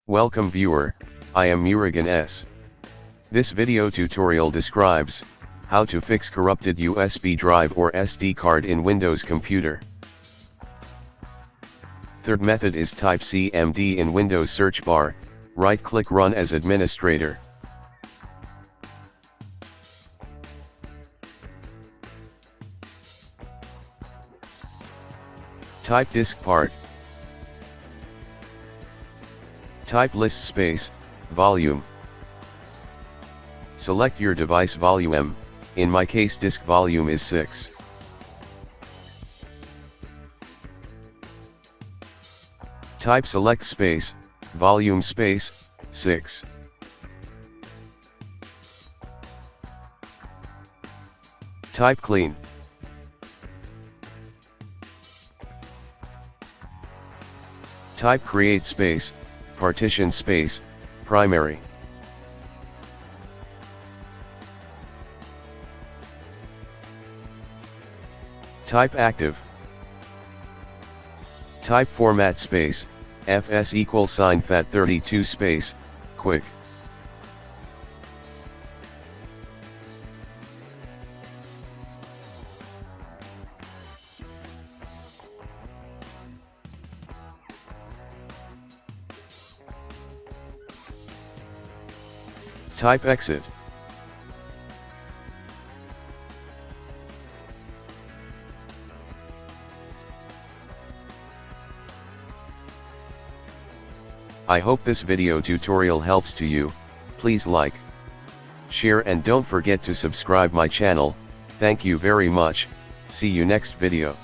Welcome viewer, I am Murugan S. This video tutorial describes how to fix corrupted USB drive or SD card in Windows computer. Third method is type CMD in Windows search bar, right-click Run as administrator. Type disk part. Type list space, volume. Select your device volume, in my case disk volume is 6. Type select space, volume space, 6. Type clean. Type create space, partition space, primary. Type active. Type format space, fs equals sign FAT32 space, quick. Type exit. I hope this video tutorial helps to you. Please like, share and don't forget to subscribe my channel. Thank you very much. See you next video.